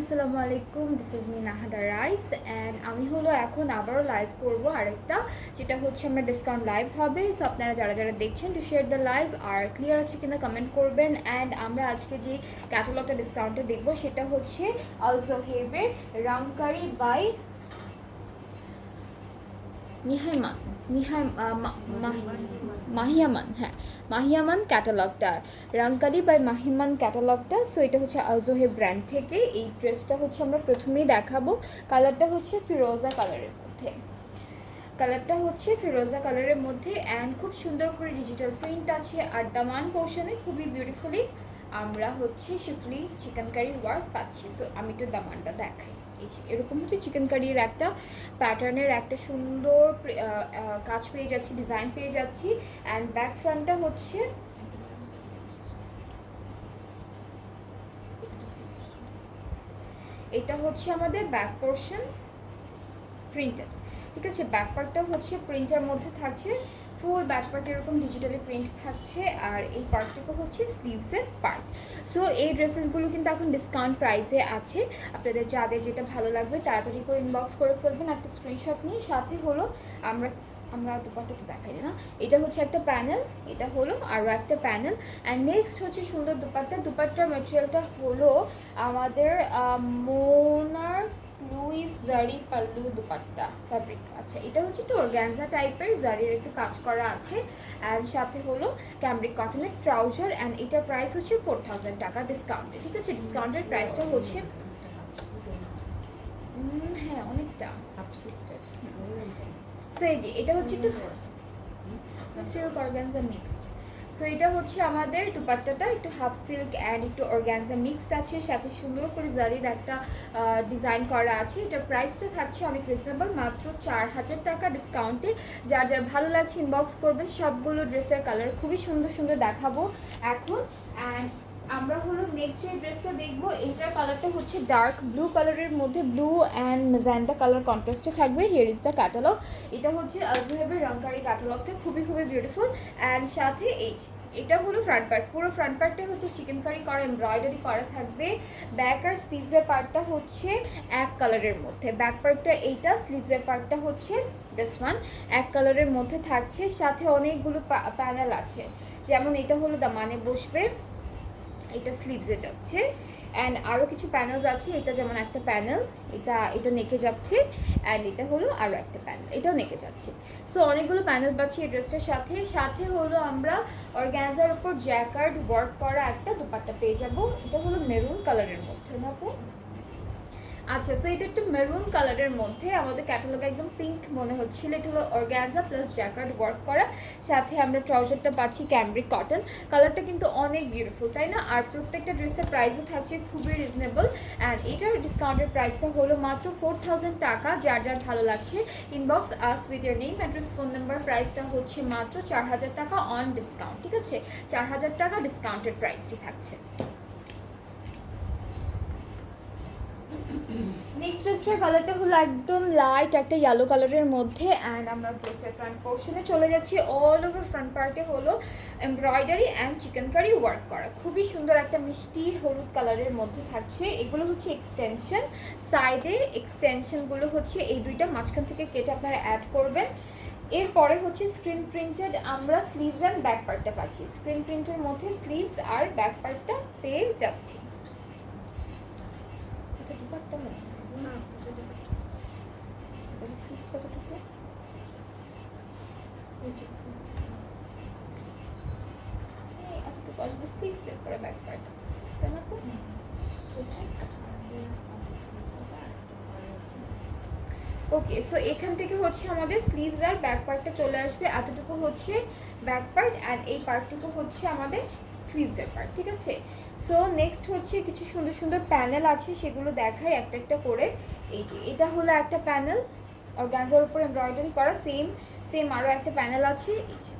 আসসালামু আলাইকুম, this is me নাহাদা rice and আমি হলো এখন আবারও লাইভ করব আরেকটা, যেটা হচ্ছে আমরা ডিসকাউন্ট লাইভ হবে। সো আপনারা যারা যারা দেখছেন টু শেয়ার দ্য লাইভ আর ক্লিয়ার আছে কিনা কমেন্ট করবেন। অ্যান্ড আমরা আজকে যে ক্যাটালগটা ডিসকাউন্টে দেখবো সেটা হচ্ছে আলজোহেবের রংকারি বাই mahiymaan, হ্যাঁ mahiymaan ক্যাটালগটা, রংকারি বাই mahiymaan ক্যাটালগটা। সো এটা হচ্ছে আলজোহেব ব্র্যান্ড থেকে। এই ড্রেসটা হচ্ছে আমরা প্রথমেই দেখাবো। কালারটা হচ্ছে ফিরোজা কালারের মধ্যে, অ্যান্ড খুব সুন্দর করে ডিজিটাল প্রিন্ট আছে। আর দামান পোর্শনে খুবই বিউটিফুলি আমরা হচ্ছে শিফলি চিকেনকারি ওয়ার্ক পাচ্ছি। সো আমি একটু দামানটা দেখাই। এরকম হচ্ছে চিকেন কারির একটা প্যাটার্নের একটা সুন্দর কাজ পেয়ে যাচ্ছি, ডিজাইন পেয়ে যাচ্ছি। অ্যান্ড ব্যাক ফ্রন্টটা হচ্ছে এটা হচ্ছে আমাদের ব্যাক পোর্শন প্রিন্টেড, ঠিক আছে। ব্যাক পার্টটা হচ্ছে প্রিন্টের মধ্যে থাকছে, ফুল ব্যাক পার্ট এরকম ডিজিটালি প্রিন্ট থাকছে। আর এই পার্টটুকু হচ্ছে স্লিভসের পার্ট। সো এই ড্রেসেসগুলো কিন্তু এখন ডিসকাউন্ট প্রাইসে আছে। আপনাদের যাদের যেটা ভালো লাগবে তাড়াতাড়ি করে ইনবক্স করে ফেলবেন একটা স্ক্রিনশট নিয়ে। সাথে হলো আমরা দুপাট্টা দেখাই না, এটা হচ্ছে একটা প্যানেল, এটা হলো আরও একটা প্যানেল। অ্যান্ড নেক্সট হচ্ছে সুন্দর দুপাট্টার ম্যাটেরিয়ালটা হলো আমাদের মোনার লুইস জারি পাল্লু দুপাট্টা ফ্যাব্রিক। আচ্ছা, এটা হচ্ছে একটু অর্গ্যানজা টাইপের, জারির একটু কাজ করা আছে। অ্যান্ড সাথে হলো ক্যামব্রিক কটনের ট্রাউজার। অ্যান্ড এটার প্রাইস হচ্ছে 4000 টাকা ডিসকাউন্টে, ঠিক আছে। ডিসকাউন্টের প্রাইসটা হচ্ছে হ্যাঁ অনেকটা। সো এই যে এটা হচ্ছে একটু সিল্ক অর্গ্যানজা মিক্সড। সো এটা হচ্ছে আমাদের দুপাট্টাটা একটু হাফ সিল্ক অ্যান্ড একটু অর্গ্যানজা মিক্সড আছে, সাথে সুন্দর করে জারির একটা ডিজাইন করা আছে। এটার প্রাইসটা থাকছে অনেক রিজনেবল, মাত্র 4000 টাকা ডিসকাউন্টে। যার যার ভালো লাগছে ইনবক্স করবেন। সবগুলো ড্রেসের কালার খুবই সুন্দর সুন্দর দেখাবো এখন। অ্যান্ড আমরা হলো নেক্সট যে ড্রেসটা দেখবো, এইটার কালারটা হচ্ছে ডার্ক ব্লু কালারের মধ্যে, ব্লু অ্যান্ড ম্যাজেন্টা কালার কন্ট্রাস্টে থাকবে। Here is the catalogue. এটা হচ্ছে আলজোহেবের রংকারি ক্যাটালগটা, খুবই খুবই বিউটিফুল। অ্যান্ড সাথে এটা হলো ফ্রন্ট পার্ট, পুরো ফ্রন্ট পার্টে হচ্ছে চিকেন কারি করা, এমব্রয়ডারি করা থাকবে। ব্যাক আর স্লিভসের পার্টটা হচ্ছে এক কালারের মধ্যে, ব্যাক পার্টটা এইটা, স্লিভসের পার্টটা হচ্ছে দিস ওয়ান, এক কালারের মধ্যে থাকছে। সাথে অনেকগুলো প্যানেল আছে, যেমন এটা হলো দামানে বসবে, এটা স্লিভসে যাচ্ছে। অ্যান্ড আরও কিছু প্যানেলস আছে, এটা যেমন একটা প্যানেল, এটা নেকে যাচ্ছে। অ্যান্ড এটা হলো আরও একটা প্যানেল, এটাও নেকে যাচ্ছে। সো অনেকগুলো প্যানেল পাচ্ছি এই ড্রেসটার সাথে। সাথে হলো আমরা অর্গ্যানজার উপর জ্যাকার্ড ওয়ার্ক করা একটা দুপাট্টা পেয়ে যাবো। এটা হলো মেরুন কালারের মধ্যে না আপু? আচ্ছা, সো এটা একটু মেরুন কালারের মধ্যে, আমাদের ক্যাটালগে একদম পিঙ্ক মনে হচ্ছিল। এটা হলো অর্গ্যানজা প্লাস জ্যাকার্ড ওয়ার্ক করা, সাথে আমরা ট্রাউজারটা পাচ্ছি ক্যামব্রিক কটন। কালারটা কিন্তু অনেক বিউটিফুল, তাই না? আর প্রত্যেকটা ড্রেসের প্রাইসও থাকছে খুবই রিজনেবল। অ্যান্ড এটার ডিসকাউন্টের প্রাইসটা হলো মাত্র 4000 টাকা। যার যার ভালো লাগছে inbox us with your name, address, phone number. প্রাইসটা হচ্ছে মাত্র 4000 টাকা অন ডিসকাউন্ট, ঠিক আছে। 4000 টাকা ডিসকাউন্টের প্রাইসটি থাকছে। নেক্সট ড্রেসটার কালারটা হলো একদম লাইট একটা ইয়েলো কালারের মধ্যে। অ্যান্ড আমরা ড্রেসের ফ্রন্ট পোর্শনে চলে যাচ্ছি। অল ওভার ফ্রন্ট পার্টে হলো embroidery and chikankari work করা, খুবই সুন্দর একটা মিষ্টি হলুদ কালারের মধ্যে থাকছে। এগুলো হচ্ছে এক্সটেনশন, সাইডের এক্সটেনশনগুলো হচ্ছে এই দুইটা, মাঝখান থেকে কেটে আপনারা অ্যাড করবেন। এরপরে হচ্ছে স্ক্রিন প্রিন্টেড আমরা স্লিভস অ্যান্ড ব্যাক পার্টটা পাচ্ছি। স্ক্রিন প্রিন্টের মধ্যে স্লিভস আর ব্যাক পার্টটা পেয়ে যাচ্ছি। ওকে, সো এখান থেকে হচ্ছে আমাদের স্লিভস আর ব্যাক পার্টটা চলে আসবে। এতটুকু হচ্ছে ব্যাক পার্ট অ্যান্ড এই পার্টটুকু হচ্ছে আমাদের স্লিভসের পার্ট, ঠিক আছে। সো নেক্সট হচ্ছে কিছু সুন্দর সুন্দর প্যানেল আছে, সেগুলো দেখাই একটা একটা করে। এই যে এটা হলো একটা প্যানেল, অর্গানজার উপর এমব্রয়ডারি করা, সেম আরও একটা প্যানেল আছে। এই যে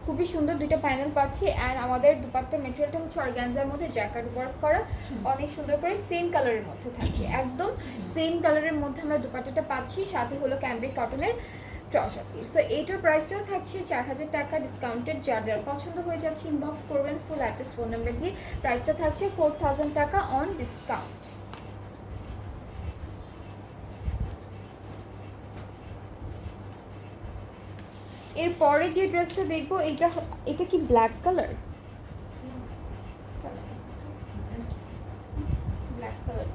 খুবই সুন্দর দুইটা প্যানেল পাচ্ছি। অ্যান্ড আমাদের দুপাট্টা মেটেরিয়ালটা হচ্ছে অর্গানজার মধ্যে জ্যাকেট ওয়ার্ক করা, অনেক সুন্দর করে সেম কালারের মধ্যে থাকছে, একদম সেম কালারের মধ্যে আমরা দুপাট্টাটা পাচ্ছি। সাথে হলো ক্যামব্রিক কটনের ট্রাউজারটি। সো এইটার প্রাইসটাও থাকছে 4000 টাকা ডিসকাউন্টেড। যার যার পছন্দ হয়ে যাচ্ছে ইনবক্স করবেন ফুল অ্যাড্রেস, ফোন নাম্বার দিয়ে। প্রাইসটা থাকছে 4000 টাকা অন ডিসকাউন্ট। এরপরে যে ড্রেসটা দেখবো এটা কি ব্ল্যাক কালার? Black colour.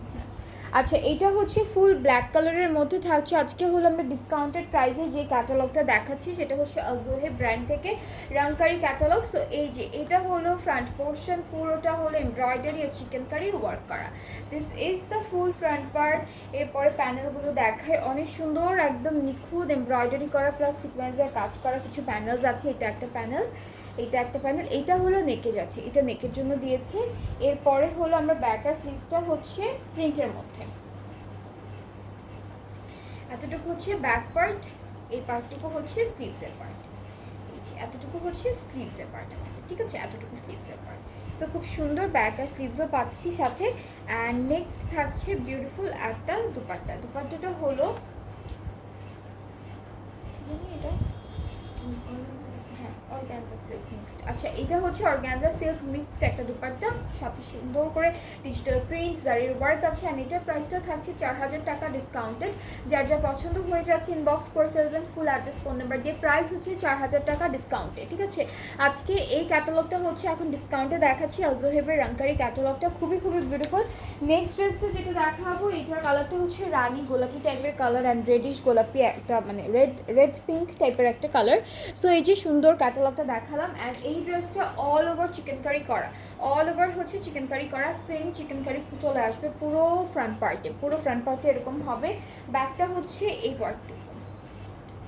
আচ্ছা, এটা হচ্ছে ফুল ব্ল্যাক কালারের মধ্যে থাকছে। আজকে হলো আমরা ডিসকাউন্টেড প্রাইসে যে ক্যাটালগটা দেখাচ্ছি সেটা হচ্ছে ALZOHAIB ব্র্যান্ড থেকে রংকারি ক্যাটালগ। সো এই যে এটা হলো ফ্রন্ট পোর্শন, পুরোটা হলো এমব্রয়ডারি আর চিকেনকারি ওয়ার্ক করা। This is the full front part. এরপরে প্যানেলগুলো দেখায়, অনেক সুন্দর একদম নিখুঁত এমব্রয়ডারি করা প্লাস সিকোয়েন্সের কাজ করা কিছু প্যানেলস আছে। এটা একটা প্যানেল, এটা একটা প্যানেল, এইটা হলো নেকে যাচ্ছে, এটা নেকের জন্য দিয়েছে। এরপরে হলো আমরা ব্যাকার স্লিভসটা হচ্ছে প্রিন্টের মধ্যে, এতটুকু হচ্ছে ব্যাক পার্ট, এই পার্টটুকু হচ্ছে স্লিভসের পার্ট, এতটুকু হচ্ছে স্লিভসের পার্ট, ঠিক আছে, এতটুকু স্লিভসের পার্ট। সো খুব সুন্দর ব্যাক আর স্লিভসও পাচ্ছি সাথে। অ্যান্ড নেক্সট থাকছে বিউটিফুল একটা দুপাট্টা। দুপাট্টাটা হলো জানি এটা অর্গানজা সিল্ক মিক্সড। আচ্ছা, এটা হচ্ছে অর্গানজা সিল্ক মিক্সড একটা দুপাট্টা, সাথে সুন্দর করে ডিজিটাল প্রিন্ট জারির ওয়ার্ক আছে। অ্যান্ড এটার প্রাইসটা থাকছে 4000 টাকা ডিসকাউন্টেড। যার যা পছন্দ হয়ে যাচ্ছে ইনবক্স করে ফেলবেন ফুল অ্যাড্রেস ফোন নাম্বার দিয়ে। প্রাইস হচ্ছে 4000 টাকা ডিসকাউন্টে, ঠিক আছে। আজকে এই ক্যাটালগটা হচ্ছে এখন ডিসকাউন্টে দেখাচ্ছি, ALZOHAIB-এর রংকারি ক্যাটালগটা খুবই খুবই বিউটিফুল। নেক্সট ড্রেসটা যেটা দেখাবো এটার কালারটা হচ্ছে রানি গোলাপি টাইপের কালার অ্যান্ড রেডিশ গোলাপি একটা মানে রেড পিঙ্ক টাইপের একটা কালার। সো এই যে সুন্দর ক্যাটালগটা দেখালাম। অ্যান্ড এই ড্রেসটা অল ওভার চিকেনকারি করা, অল ওভার হচ্ছে চিকেনকারি করা, সেম চিকেনকারি চলে আসবে পুরো ফ্রন্ট পার্টে, পুরো ফ্রন্ট পার্টে এরকম হবে। ব্যাকটা হচ্ছে এই পার্টটুকু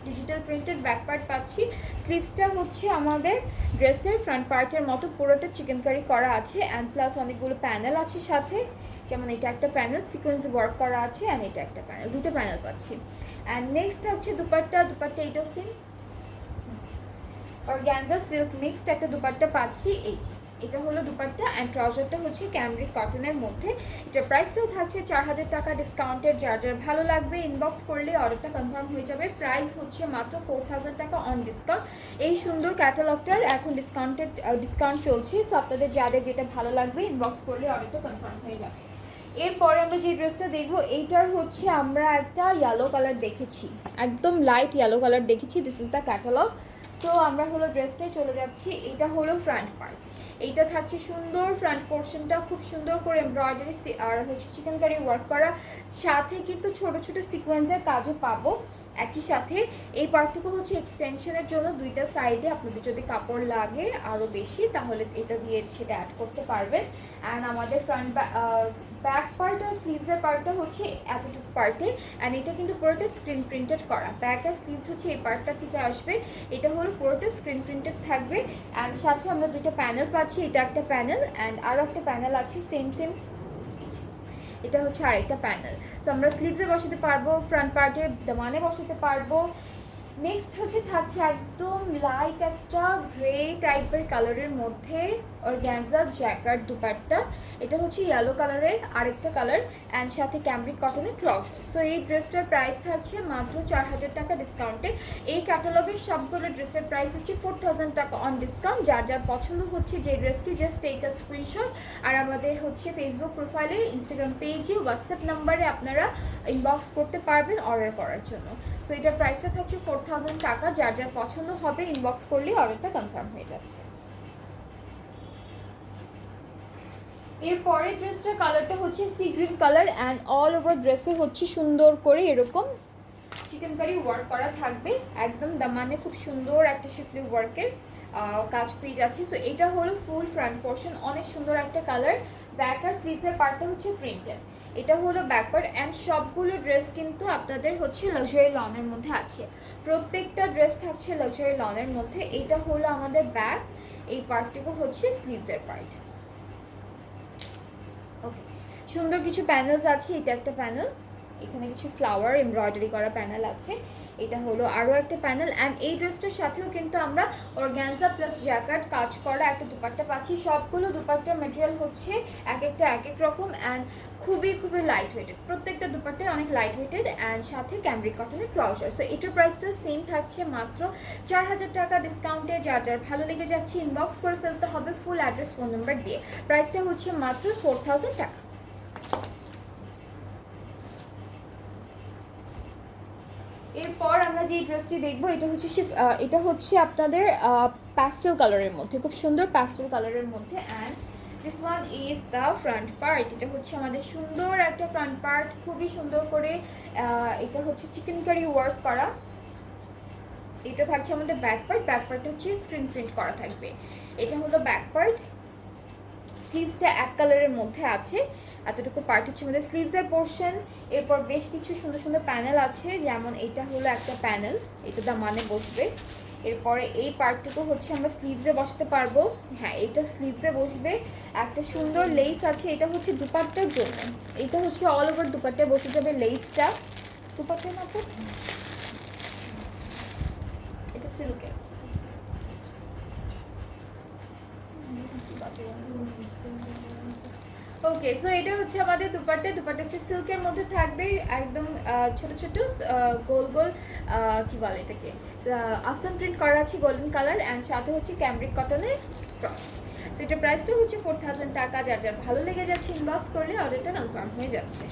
ডিজিটাল প্রিন্টেড ব্যাক পার্ট পাচ্ছি। স্লিভসটা হচ্ছে আমাদের ড্রেসের ফ্রন্ট পার্টের মতো পুরোটা চিকেনকারি করা আছে। অ্যান্ড প্লাস অনেকগুলো প্যানেল আছে সাথে, যেমন এটা একটা প্যানেল সিকোয়েন্স ওয়ার্ক করা আছে অ্যান্ড এটা একটা প্যানেল, দুটো প্যানেল পাচ্ছি। অ্যান্ড নেক্সট থাকছে দুপাট্টা। দুপাট্টা এটাও সেম অর্গানজা সিল্ক মিক্সড একটা দুপাট্টা পাচ্ছি। এই যে এটা হলো দুপাট্টা অ্যান্ড ট্রাউজারটা হচ্ছে ক্যামরিক কটনের মধ্যে। এটার প্রাইসটাও থাকছে 4000 টাকা ডিসকাউন্টেড। যার যার ভালো লাগবে ইনবক্স করলে অর্ডারটা কনফার্ম হয়ে যাবে। প্রাইস হচ্ছে মাত্র 4000 টাকা অন ডিসকাউন্ট। এই সুন্দর ক্যাটালগটার এখন ডিসকাউন্ট চলছে। সো আপনাদের যাদের যেটা ভালো লাগবে ইনবক্স করলে অর্ডারটা কনফার্ম হয়ে যাবে। এরপরে আমরা যে ড্রেসটা দেখবো এইটার হচ্ছে আমরা একটা ইয়েলো কালার দেখেছি, একদম লাইট ইয়েলো কালার দেখেছি। This is the catalogue. So আমরা হলো ড্রেসটাই চলে যাচ্ছি। এটা হলো ফ্রন্ট পার্ট, এইটা থাকছে সুন্দর ফ্রন্ট পোর্শনটা খুব সুন্দর করে এমব্রয়ডারি আর হচ্ছে চিকেনকারি ওয়ার্ক করা, সাথে কিন্তু ছোট ছোট সিকোয়েন্সের কাজও পাবো। একই সাথে এই পার্টটুকু হচ্ছে এক্সটেনশনের জন্য, দুইটা সাইডে আপনাদের যদি কাপড় লাগে আরও বেশি তাহলে এটা দিয়ে সেটা অ্যাড করতে পারবেন। অ্যান্ড আমাদের ফ্রন্ট ব্যাক পার্ট আর স্লিভসের পার্টটা হচ্ছে এতটুকু পার্টে। অ্যান্ড এটা কিন্তু পুরোটা স্ক্রিন প্রিন্টেড করা, ব্যাক আর স্লিভস হচ্ছে এই পার্টটা থেকে আসবে। এটা হলো পুরোটা স্ক্রিন প্রিন্টেড থাকবে। অ্যান্ড সাথে আমরা দুটো প্যানেল পাচ্ছি, এটা একটা প্যানেল অ্যান্ড আরও একটা প্যানেল আছে সেম সেম, এটা হচ্ছে আরেকটা প্যানেল। সো আমরা স্লিভসে বসাতে পারবো, ফ্রন্ট পার্টে দামানে বসাতে পারবো। নেক্সট হচ্ছে থাকছে একদম লাইট একটা গ্রে টাইপের কালারের মধ্যে অর্গানজা জ্যাকেট দুপাট্টা। এটা হচ্ছে ইয়েলো কালারের আরেকটা কালার অ্যান্ড সাথে ক্যামরিক কটনের ট্রাউজার। সো এই ড্রেসটার প্রাইস থাকছে মাত্র 4000 টাকা ডিসকাউন্টে। এই ক্যাটালগের সবগুলো ড্রেসের প্রাইস হচ্ছে 4000 টাকা অন ডিসকাউন্ট। যার যার পছন্দ হচ্ছে যে ড্রেসটি জাস্ট টেক আ স্ক্রিনশট আর আমাদের হচ্ছে ফেসবুক প্রোফাইলে, ইনস্টাগ্রাম পেজে, হোয়াটসঅ্যাপ নাম্বারে আপনারা ইনবক্স করতে পারবেন অর্ডার করার জন্য। সো এটার প্রাইসটা থাকছে 4000 টাকা। যার যার পছন্দ হবে ইনবক্স করলে অর্ডারটা কনফার্ম হয়ে যাচ্ছে। এরপরে ড্রেসটার কালারটা হচ্ছে sea green colour and all over ড্রেসে হচ্ছে সুন্দর করে এরকম চিকেনকারি ওয়ার্ক করা থাকবে, একদম দামানে খুব সুন্দর একটা শিফলি ওয়ার্কের কাজ পেয়ে যাচ্ছে। সো এটা হলো ফুল ফ্রন্ট পোর্শন, অনেক সুন্দর একটা কালার। ব্যাক আর স্লিভসের পার্টটা হচ্ছে প্রিন্টেড, এটা হলো ব্যাক পার্ট। অ্যান্ড সবগুলো ড্রেস কিন্তু আপনাদের হচ্ছে লাক্সারি লনের মধ্যে আছে, প্রত্যেকটা ড্রেস থাকছে লাক্সারি লনের মধ্যে। এটা হলো আমাদের ব্যাক, এই পার্টটুকু হচ্ছে স্লিভসের পার্ট। ওকে, সুন্দর কিছু প্যানেলস আছে, এটা একটা প্যানেল, এখানে কিছু ফ্লাওয়ার এমব্রয়ডারি করা প্যানেল আছে, এটা হলো আরও একটা প্যানেল। অ্যান্ড এই ড্রেসটার সাথেও কিন্তু আমরা অর্গানজা প্লাস জ্যাকেট কাজ করা একটা দুপাট্টা পাচ্ছি। সবগুলো দুপাট্টার ম্যাটেরিয়াল হচ্ছে এক একটা এক এক রকম অ্যান্ড খুবই খুবই লাইট ওয়েটেড, প্রত্যেকটা দুপাট্টায় অনেক লাইট ওয়েটেড অ্যান্ড সাথে ক্যামরিক কটনের ট্রাউজার। সো এটার প্রাইসটা সেম থাকছে মাত্র 4000 টাকা ডিসকাউন্টে। যার যার ভালো লেগে যাচ্ছে ইনবক্স করে ফেলতে হবে ফুল অ্যাড্রেস ফোন নাম্বার দিয়ে। প্রাইসটা হচ্ছে মাত্র 4000 টাকা। এরপর আমরা যে ড্রেসটি দেখবো এটা হচ্ছে আপনাদের প্যাস্টেল কালারের মধ্যে, খুব সুন্দর প্যাস্টেল কালারের মধ্যে। And this one is the front part. এটা হচ্ছে আমাদের সুন্দর একটা ফ্রন্ট পার্ট, খুবই সুন্দর করে এটা হচ্ছে চিকেন কারি ওয়ার্ক করা। এটা থাকছে আমাদের ব্যাক পার্ট, ব্যাক পার্ট হচ্ছে স্ক্রিন প্রিন্ট করা থাকবে। এটা হলো ব্যাক পার্ট, স্লিভসটা এক কালারের মধ্যে আছে। এতটুকু পার্ট হচ্ছে আমাদের স্লিভসের পোর্শন। এরপর বেশ কিছু সুন্দর সুন্দর প্যানেল আছে, যেমন এটা হলো একটা প্যানেল, এটা দামানে বসবে। এরপরে এই পার্টটুকু হচ্ছে আমরা স্লিভসে বসাতে পারবো, হ্যাঁ এটা স্লিভসে বসবে। একটা সুন্দর লেস আছে, এটা হচ্ছে দুপাট্টার জন্য, এটা হচ্ছে অল ওভার দুপাট্টায় বসে যাবে লেসটা। দুপাট্টার মতো এটা সিল্কের। ওকে, সো এটা হচ্ছে আমাদের দুপাট্টা। দুপাট্টা হচ্ছে সিল্কের মধ্যে থাকবে, একদম ছোট ছোট গোল গোল কি বলে এটাকে, আফসান প্রিন্ট করা আছে গোল্ডেন কালার। অ্যান্ড সাথে হচ্ছে ক্যামব্রিক কটনের ক্রস। সো এটার প্রাইসটা হচ্ছে 4000 টাকা। যার যার ভালো লেগে যাচ্ছে ইনবক্স করলে অর্ডারটা কনফার্ম হয়ে যাচ্ছে।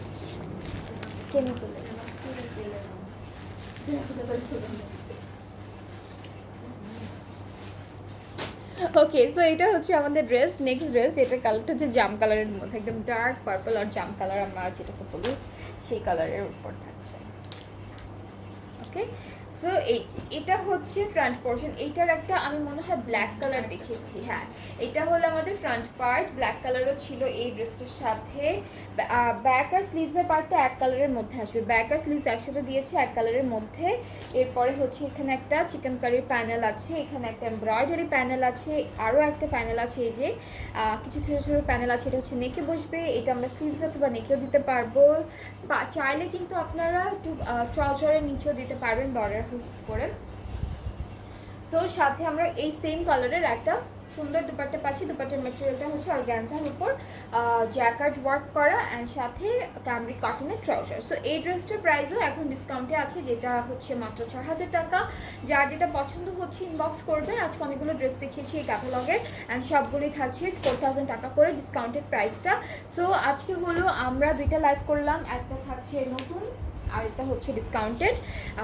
ওকে, সো এটা হচ্ছে আমাদের ড্রেস। নেক্সট ড্রেস, এটার কালারটা হচ্ছে জাম কালারের মধ্যে, একদম ডার্ক পার্পল আর জাম কালার আমরা যেটাকে বলি সেই কালারের উপর থাকছে। ওকে, সো এটা হচ্ছে ফ্রন্ট পোর্শন। এইটার একটা আমি মনে হয় ব্ল্যাক কালার দেখেছি, হ্যাঁ এটা হলো আমাদের ফ্রন্ট পার্ট, ব্ল্যাক কালারও ছিল এই ড্রেসটার সাথে। ব্যাক আর স্লিভসের পার্টটা এক কালারের মধ্যে আসবে, ব্যাক আর স্লিভস একসাথে দিয়েছে এক কালারের মধ্যে। এরপরে হচ্ছে এখানে একটা চিকেন কারির প্যানেল আছে, এখানে একটা এমব্রয়ডারি প্যানেল আছে, আরও একটা প্যানেল আছে, এই যে কিছু ছোটো ছোটো প্যানেল আছে। এটা হচ্ছে নেকে বসবে, এটা আমরা স্লিভস অথবা নেকেও দিতে পারবো। চাইলে কিন্তু আপনারা একটু ট্রাউজারের নিচেও দিতে পারবেন বর্ডার করে। সো সাথে আমরা এই সেম কালারের একটা সুন্দর দুপাট্টা পাচ্ছি। দুপাট্টার ম্যাটেরিয়ালটা হচ্ছে অর্গানজার উপর জ্যাকেট ওয়ার্ক করা অ্যান্ড সাথে ক্যামব্রিক কটনের ট্রাউজার। সো এই ড্রেসটার প্রাইসও এখন ডিসকাউন্টে আছে, যেটা হচ্ছে মাত্র 4000 টাকা। যার যেটা পছন্দ হচ্ছে ইনবক্স করবে। আজকে অনেকগুলো ড্রেস দেখিয়েছি এই ক্যাটালগের, অ্যান্ড সবগুলোই থাকছে 4000 টাকা করে ডিসকাউন্টেড প্রাইসটা। সো আজকে হলো আমরা দুইটা লাইভ করলাম, একটা থাকছে নতুন আর এটা হচ্ছে ডিসকাউন্টেড।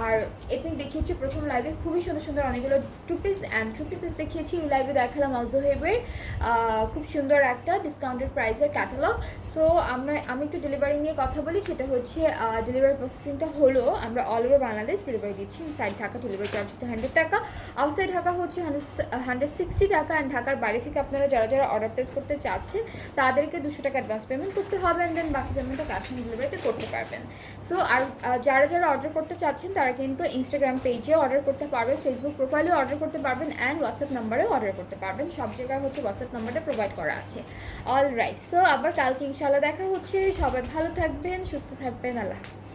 আর এখানে দেখিয়েছি প্রথম লাইভে খুবই সুন্দর সুন্দর অনেকগুলো two piece and three pieces দেখিয়েছি। এই লাইভে দেখালাম আলজোহেবের খুব সুন্দর একটা ডিসকাউন্টেড প্রাইসের ক্যাটালগ। সো আমি একটু ডেলিভারি নিয়ে কথা বলি। সেটা হচ্ছে ডেলিভারি প্রসেসিংটা হলো আমরা অল ওভার বাংলাদেশ ডেলিভারি দিচ্ছি। ইনসাইড ঢাকা ডেলিভারি চার্জ হচ্ছে 100 টাকা, আউটসাইড ঢাকা হচ্ছে 160 টাকা। অ্যান্ড ঢাকার বাইরে থেকে আপনারা যারা যারা অর্ডার প্লেস করতে চাচ্ছেন তাদেরকে 200 টাকা অ্যাডভান্স পেমেন্ট করতে হবে, অ্যান্ড দেন বাকি পেমেন্টটা ক্যাশ অন ডেলিভারিতে করতে পারবেন। সো আর যারা যারা অর্ডার করতে চাচ্ছেন তারা কিন্তু ইনস্টাগ্রাম পেজে অর্ডার করতে পারবেন, ফেসবুক প্রোফাইলেও অর্ডার করতে পারবেন, অ্যান্ড হোয়াটসঅ্যাপ নাম্বারেও অর্ডার করতে পারবেন। সব জায়গায় হচ্ছে হোয়াটসঅ্যাপ নাম্বারটা প্রোভাইড করা আছে। অল রাইট, সো আবার কালকে ইনশাআল্লাহ দেখা হচ্ছে। সবাই ভালো থাকবেন, সুস্থ থাকবেন, আল্লাহ হাফেজ।